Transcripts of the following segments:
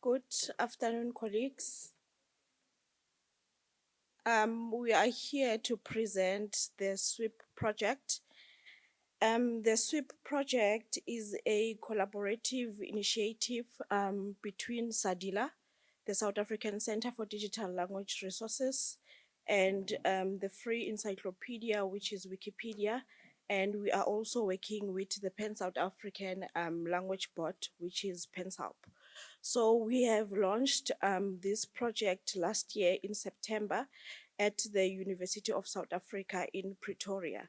Good afternoon, colleagues. We are here to present the SWiP project. The SWiP project is a collaborative initiative between SADiLaR, the South African Center for Digital Language Resources, and the free encyclopedia, which is Wikipedia. And we are also working with the Pan South African Language Board, which is PanSouth. So we have launched this project last year in September at the University of South Africa in Pretoria.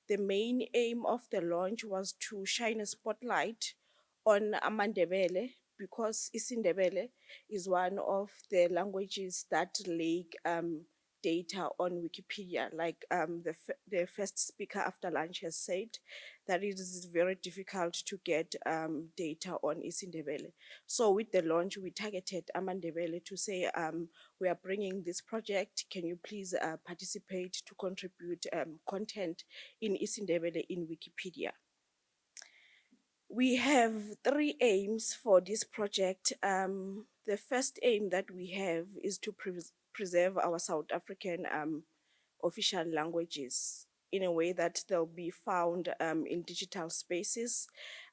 The main aim of the launch was to shine a spotlight on amandebele because isiNdebele is one of the languages that lack data on Wikipedia. Like the first speaker after lunch has said, that it is very difficult to get data on isiNdebele. So with the launch, we targeted amandebele to say, we are bringing this project. Can you please participate to contribute content in isiNdebele in Wikipedia? We have three aims for this project. The first aim that we have is to preserve our South African official languages in a way that they'll be found in digital spaces.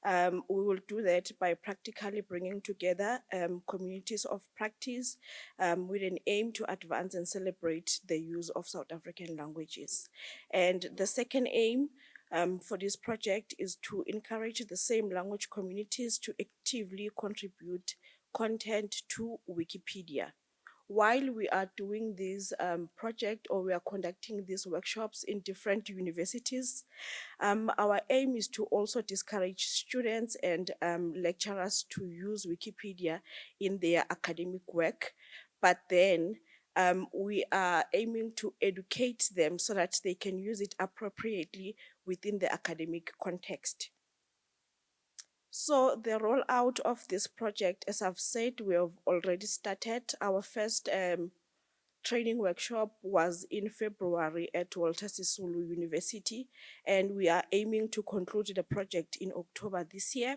We will do that by practically bringing together communities of practice with an aim to advance and celebrate the use of South African languages. And the second aim for this project is to encourage the same language communities to actively contribute content to Wikipedia. While we are doing this project, or we are conducting these workshops in different universities, our aim is to also discourage students and lecturers to use Wikipedia in their academic work, but then we are aiming to educate them so that they can use it appropriately within the academic context. So the rollout of this project, as I've said, we have already started. Our first training workshop was in February at Walter Sisulu University, and we are aiming to conclude the project in October this year.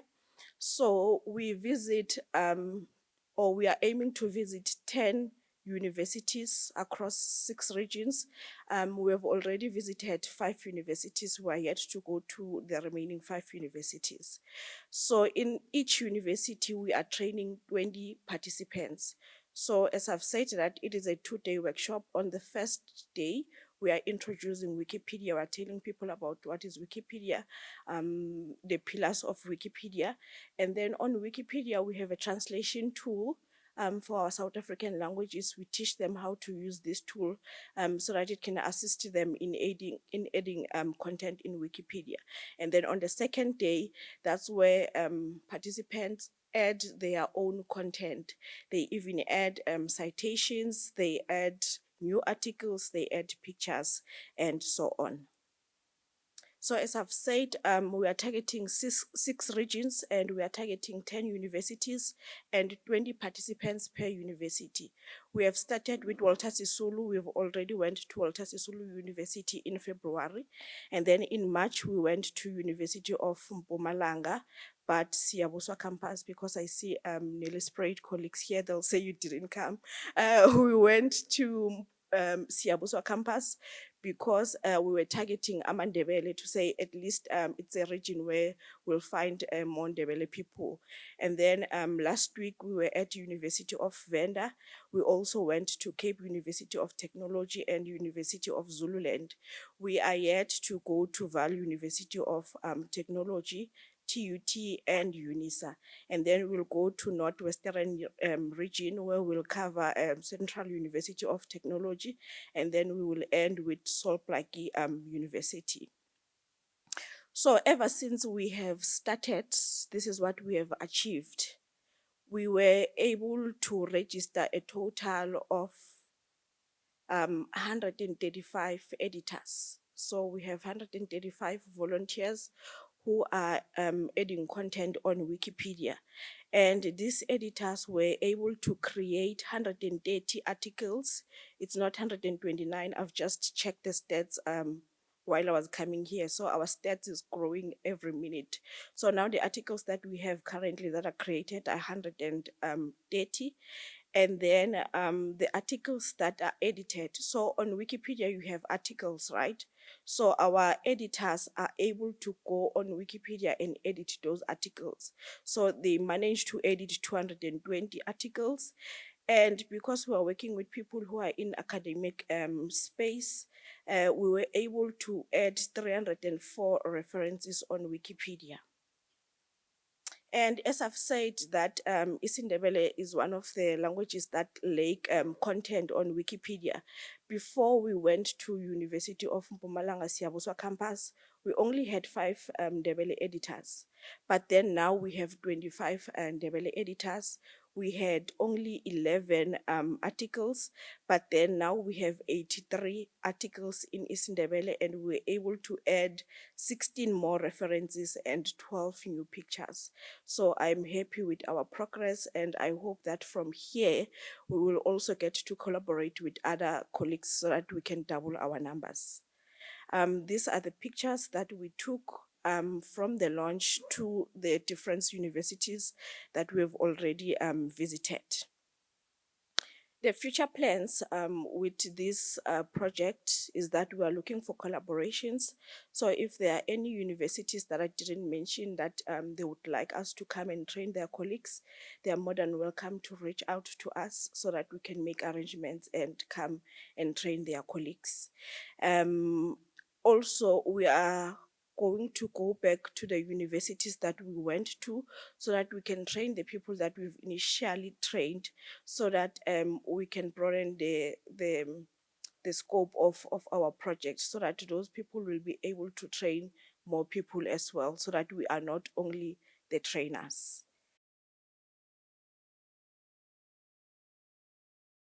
So we visit, or we are aiming to visit 10 universities across 6 regions. We have already visited 5 universities. We are yet to go to the remaining 5 universities. So in each university, we are training 20 participants. So as I've said, that it is a 2-day workshop. On the first day, we are introducing Wikipedia. We're telling people about what is Wikipedia, the pillars of Wikipedia. And then on Wikipedia, we have a translation tool for our South African languages. We teach them how to use this tool so that it can assist them in adding content in Wikipedia. And then on the second day, that's where participants add their own content. They even add citations, they add new articles, they add pictures, and so on. So as I've said, we are targeting six regions, and we are targeting 10 universities and 20 participants per university. We have started with Walter Sisulu. We've already went to Walter Sisulu University in February. And then in March, we went to University of Mpumalanga, but Siyabuswa campus, because I see nearly sprayed colleagues here, they'll say you didn't come. We went to Siyabuswa campus because we were targeting amandebele to say at least it's a region where we'll find more Ndebele people. And then last week we were at University of Venda. We also went to Cape University of Technology and University of Zululand. We are yet to go to Vaal University of Technology, TUT, and UNISA. And then we'll go to Northwestern region, where we'll cover Central University of Technology, and then we will end with Sol Plaatje University. So ever since we have started, this is what we have achieved. We were able to register a total of 135 editors. So we have 135 volunteers who are adding content on Wikipedia. And these editors were able to create 130 articles. It's not 129, I've just checked the stats while I was coming here. So our stats is growing every minute. So now the articles that we have currently that are created are 130. And then the articles that are edited. So on Wikipedia, you have articles, right? So our editors are able to go on Wikipedia and edit those articles. So they managed to edit 220 articles. And because we are working with people who are in academic space, we were able to add 304 references on Wikipedia. And as I've said, that isiNdebele is one of the languages that lack content on Wikipedia. Before we went to University of Mpumalanga Siyabuswa campus, we only had 5 Ndebele editors. But then now we have 25 Ndebele editors. We had only 11 articles, but then now we have 83 articles in isiNdebele, and we were able to add 16 more references and 12 new pictures. So I'm happy with our progress, and I hope that from here we will also get to collaborate with other colleagues so that we can double our numbers. These are the pictures that we took from the launch to the different universities that we've already visited. The future plans with this project is that we are looking for collaborations. So if there are any universities that I didn't mention that they would like us to come and train their colleagues, they are more than welcome to reach out to us so that we can make arrangements and come and train their colleagues. Also, we are going to go back to the universities that we went to so that we can train the people that we've initially trained, so that we can broaden the scope of our project, so that those people will be able to train more people as well, so that we are not only the trainers.